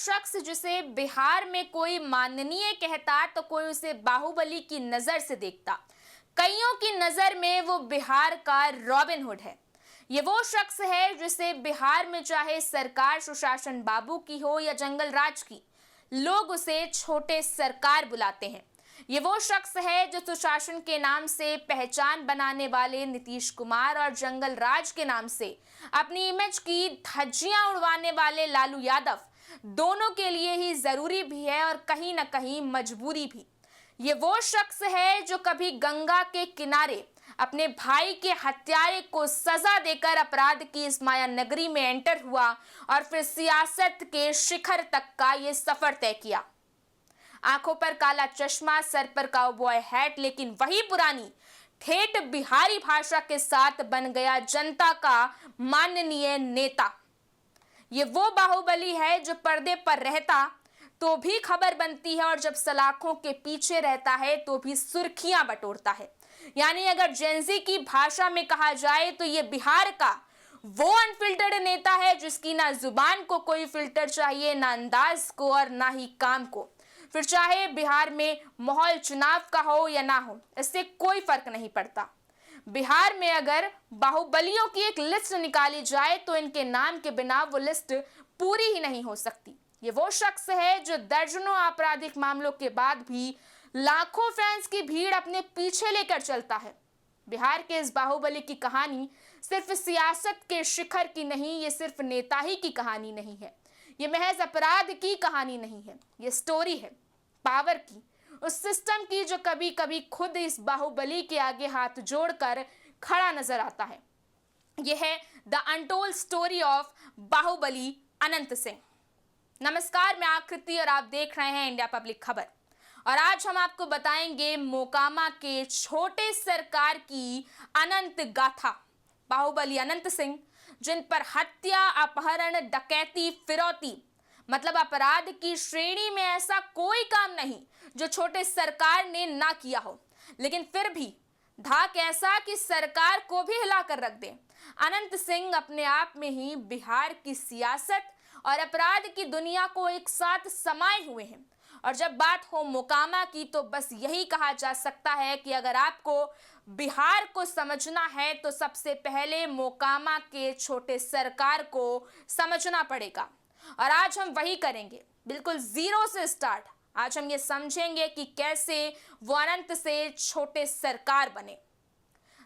शख्स जिसे बिहार में कोई माननीय कहता तो कोई उसे बाहुबली की नजर से देखता। कईयों की नजर में वो बिहार का रॉबिन हुड है। ये वो शख्स है जिसे बिहार में चाहे सरकार सुशासन बाबू की हो या जंगल राज की, लोग उसे छोटे सरकार बुलाते हैं। ये वो शख्स है जो सुशासन के नाम से पहचान बनाने वाले नीतीश कुमार और जंगल राज के नाम से अपनी इमेज की धज्जियां उड़वाने वाले लालू यादव दोनों के लिए ही जरूरी भी है और कहीं ना कहीं मजबूरी भी। ये वो शख्स है जो कभी गंगा के किनारे अपने भाई के हत्यारे को सजा देकर अपराध की इस माया नगरी में एंटर हुआ और फिर सियासत के शिखर तक का ये सफर तय किया। आंखों पर काला चश्मा, सर पर काउबॉय हैट, लेकिन वही पुरानी ठेठ बिहारी भाषा के साथ बन गया जनता का माननीय नेता। ये वो बाहुबली है जो पर्दे पर रहता तो भी खबर बनती है और जब सलाखों के पीछे रहता है तो भी सुर्खियां बटोरता है। यानी अगर जेंजी की भाषा में कहा जाए तो ये बिहार का वो अनफिल्टर्ड नेता है जिसकी ना जुबान को कोई फिल्टर चाहिए, ना अंदाज को और ना ही काम को। फिर चाहे बिहार में माहौल चुनाव का हो या ना हो, इससे कोई फर्क नहीं पड़ता। बिहार में अगर बाहुबलियों की एक लिस्ट निकाली जाए तो इनके नाम के बिना वो लिस्ट पूरी ही नहीं हो सकती। ये वो शख्स है जो दर्जनों आपराधिक मामलों के बाद भी लाखों फैंस की भीड़ अपने पीछे लेकर चलता है। बिहार के इस बाहुबली की कहानी सिर्फ सियासत के शिखर की नहीं, ये सिर्फ नेता ही की कहानी नहीं है, ये महज अपराध की कहानी नहीं है, ये स्टोरी है पावर की, उस सिस्टम की जो कभी कभी खुद इस बाहुबली के आगे हाथ जोड़कर खड़ा नजर आता है। यह है the untold story of Bahubali Anant Singh. नमस्कार, मैं आकृति और आप देख रहे हैं इंडिया पब्लिक खबर। और आज हम आपको बताएंगे मोकामा के छोटे सरकार की अनंत गाथा, बाहुबली अनंत सिंह, जिन पर हत्या, अपहरण, डकैती, फिरौती मतलब अपराध की श्रेणी में ऐसा कोई काम नहीं जो छोटे सरकार ने ना किया हो, लेकिन फिर भी धाक ऐसा कि सरकार को भी हिलाकर रख दे। अनंत सिंह अपने आप में ही बिहार की सियासत और अपराध की दुनिया को एक साथ समाये हुए हैं। और जब बात हो मोकामा की तो बस यही कहा जा सकता है कि अगर आपको बिहार को समझना है तो सबसे पहले मोकामा के छोटे सरकार को समझना पड़ेगा। और आज हम वही करेंगे, बिल्कुल जीरो से स्टार्ट। आज हम ये समझेंगे कि कैसे वो अनंत से छोटे सरकार बने।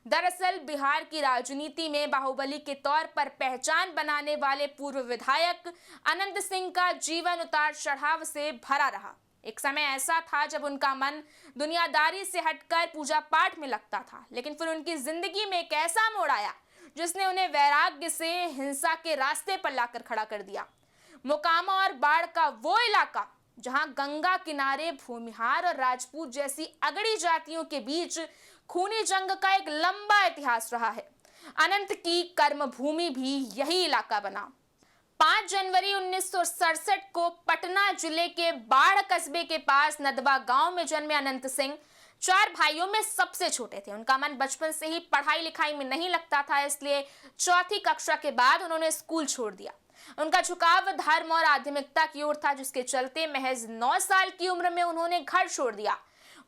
दरअसल बिहार की राजनीति में बाहुबली के तौर पर पहचान बनाने वाले पूर्व विधायक अनंत सिंह का जीवन उतार चढ़ाव से भरा रहा। एक समय ऐसा था जब उनका मन दुनियादारी से हटकर पूजा पाठ में लगता था, लेकिन फिर उनकी जिंदगी में एक ऐसा मोड़ आया जिसने उन्हें वैराग्य से हिंसा के रास्ते पर लाकर खड़ा कर दिया। मोकामा और बाढ़ का वो इलाका जहां गंगा किनारे भूमिहार और राजपूत जैसी अगड़ी जातियों के बीच खूनी जंग का एक लंबा इतिहास रहा है, अनंत की कर्मभूमि भी यही इलाका बना। 5 जनवरी 1967 को पटना जिले के बाढ़ कस्बे के पास नदवा गांव में जन्मे अनंत सिंह 4 भाइयों में सबसे छोटे थे। उनका मन बचपन से ही पढ़ाई लिखाई में नहीं लगता था, इसलिए 4वीं कक्षा के बाद उन्होंने स्कूल छोड़ दिया। उनका झुकाव धर्म और आध्यात्मिकता की ओर था, जिसके चलते महज 9 साल की उम्र में उन्होंने घर छोड़ दिया।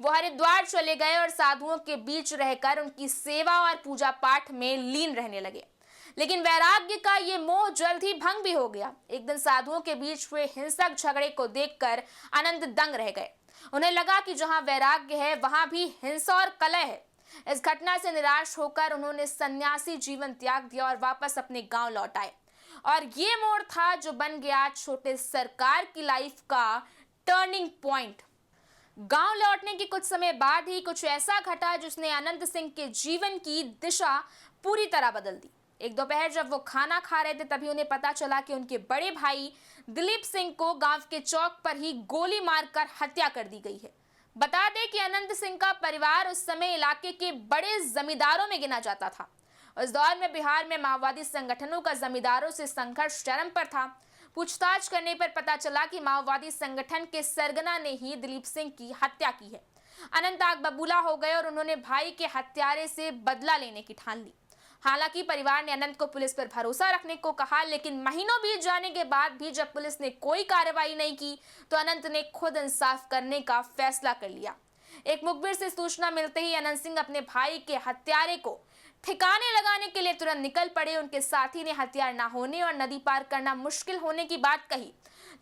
वो हरिद्वार चले गए और साधुओं के बीच रहकर उनकी सेवा और पूजा पाठ में लीन रहने लगे। लेकिन वैराग्य का ये मोह जल्द ही भंग भी हो गया। एक दिन साधुओं के बीच हुए हिंसक झगड़े को देखकर अनंत दंग रह गए। उन्हें लगा कि जहां वैराग्य है वहां भी हिंसा और कलह है। इस घटना से निराश होकर उन्होंने सन्यासी जीवन त्याग दिया और वापस अपने गांव लौट आए। और ये मोड़ था जो बन गया छोटे सरकार की लाइफ का टर्निंग पॉइंट। गांव लौटने के कुछ समय बाद ही कुछ ऐसा घटा जिसने अनंत सिंह के जीवन की दिशा पूरी तरह बदल दी। एक दोपहर जब वो खाना खा रहे थे तभी उन्हें पता चला कि उनके बड़े भाई दिलीप सिंह को गांव के चौक पर ही गोली मारकर हत्या कर दी गई है। बता दें कि अनंत सिंह का परिवार उस समय इलाके के बड़े जमींदारों में गिना जाता था। उस दौर में बिहार में माओवादी संगठनों का जमींदारों से संघर्ष चरम पर था। पूछताछ करने पर पता चला कि माओवादी संगठन के सरगना ने ही दिलीप सिंह की हत्या की है। अनंत आग बबूला हो गए और उन्होंने भाई के हत्यारे से बदला लेने की ठान ली। हालांकि परिवार ने अनंत को पुलिस पर भरोसा रखने को कहा, लेकिन महीनों बीत जाने के बाद भी जब पुलिस ने कोई कार्रवाई नहीं की तो अनंत ने खुद इंसाफ करने का फैसला कर लिया। एक मुखबिर से सूचना मिलते ही अनंत सिंह अपने भाई के हत्यारे को ठिकाने लगाने के लिए तुरंत निकल पड़े। उनके साथी ने हथियार न होने और नदी पार करना मुश्किल होने की बात कही,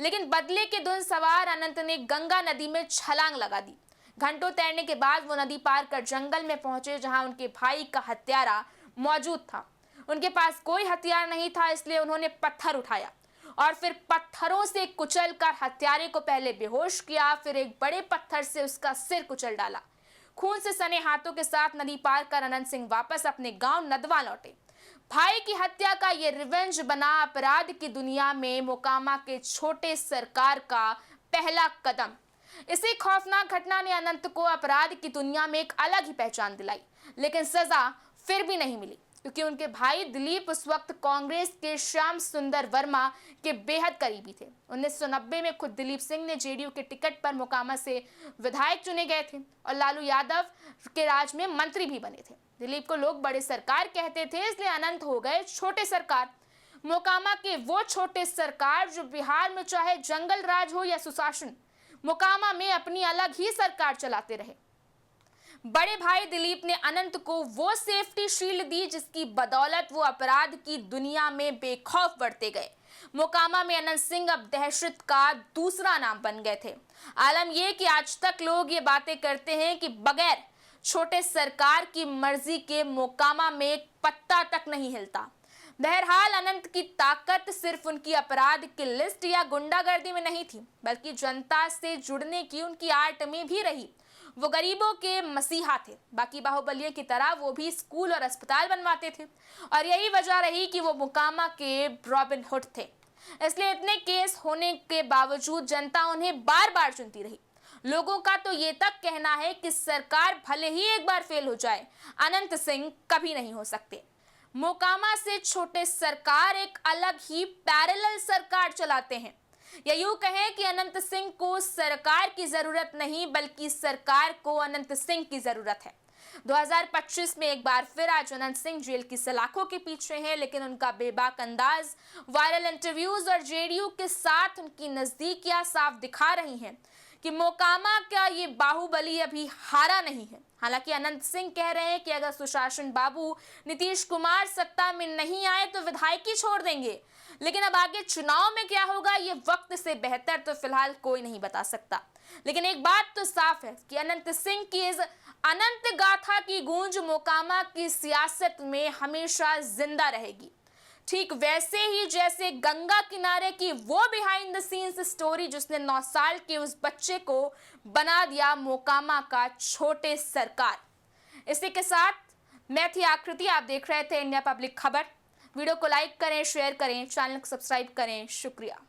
लेकिन बदले के धुन सवार अनंत ने गंगा नदी में छलांग लगा दी। घंटों तैरने के बाद वो नदी पार कर जंगल में पहुंचे, जहां उनके भाई का हत्यारा मौजूद था। उनके पास कोई हथियार नहीं था, इसलिए उन्होंने पत्थर उठाया और फिर पत्थरों से कुचलकर हत्यारे को पहले बेहोश किया, फिर एक बड़े पत्थर से उसका सिर कुचल डाला। खून से सने हाथों के साथ नदी पार कर अनंत सिंह वापस अपने गांव नदवा लौटे। भाई की हत्या का ये रिवेंज बना अपराध की दुनिया में मोकामा के छोटे सरकार का पहला कदम। इसी खौफनाक घटना ने अनंत को अपराध की दुनिया में एक अलग ही पहचान दिलाई, लेकिन सजा फिर भी नहीं मिली, क्योंकि उनके भाई दिलीप उस वक्त कांग्रेस के श्याम सुंदर वर्मा के बेहद करीबी थे। 1990 में खुद दिलीप सिंह ने जेडीयू के टिकट पर मोकामा से विधायक चुने गए थे और लालू यादव के राज में मंत्री भी बने थे। दिलीप को लोग बड़े सरकार कहते थे, इसलिए अनंत हो गए छोटे सरकार। मोकामा के वो छोटे सरकार जो बिहार में चाहे जंगल राज हो या सुशासन, मोकामा में अपनी अलग ही सरकार चलाते रहे। बड़े भाई दिलीप ने अनंत को वो सेफ्टी शील्ड दी जिसकी बदौलत वो अपराध की दुनिया में बेखौफ बढ़ते गए। मोकामा में अनंत सिंह अब दहशत का दूसरा नाम बन गए थे। आलम यह कि आज तक लोग ये बातें करते हैं कि बगैर छोटे सरकार की मर्जी के मोकामा में एक पत्ता तक नहीं हिलता। बहरहाल अनंत की ताकत सिर्फ उनकी अपराध की लिस्ट या गुंडागर्दी में नहीं थी, बल्कि जनता से जुड़ने की उनकी आर्ट में भी रही। वो गरीबों के मसीहा थे। बाकी बाहुबलियों की तरह वो भी स्कूल और अस्पताल बनवाते थे, और यही वजह रही कि वो मोकामा के रॉबिन हुड थे। इसलिए इतने केस होने के बावजूद जनता उन्हें बार बार चुनती रही। लोगों का तो ये तक कहना है कि सरकार भले ही एक बार फेल हो जाए, अनंत सिंह कभी नहीं हो सकते। मोकामा से छोटे सरकार एक अलग ही पैरेलल सरकार चलाते हैं, या यूं कहें कि अनंत सिंह को सरकार की जरूरत नहीं, बल्कि सरकार को अनंत सिंह की जरूरत है। 2025 में एक बार फिर आज अनंत सिंह जेल की सलाखों के पीछे हैं, लेकिन उनका बेबाक अंदाज, वायरल इंटरव्यूज और जेडीयू के साथ उनकी नजदीकियां साफ दिखा रही हैं कि मोकामा का ये बाहुबली अभी हारा नहीं है। हालांकि अनंत सिंह कह रहे हैं कि अगर सुशासन बाबू नीतीश कुमार सत्ता में नहीं आए तो विधायकी छोड़ देंगे, लेकिन अब आगे चुनाव में क्या होगा ये वक्त से बेहतर तो फिलहाल कोई नहीं बता सकता। लेकिन एक बात तो साफ है कि अनंत सिंह की इस अनंत गाथा की गूंज मोकामा की सियासत में हमेशा जिंदा रहेगी, ठीक वैसे ही जैसे गंगा किनारे की वो बिहाइंड द सीन्स स्टोरी जिसने 9 साल के उस बच्चे को बना दिया मोकामा का छोटे सरकार। इसी के साथ मैं थी आकृति, आप देख रहे थे इंडिया पब्लिक खबर। वीडियो को लाइक करें, शेयर करें, चैनल को सब्सक्राइब करें। शुक्रिया।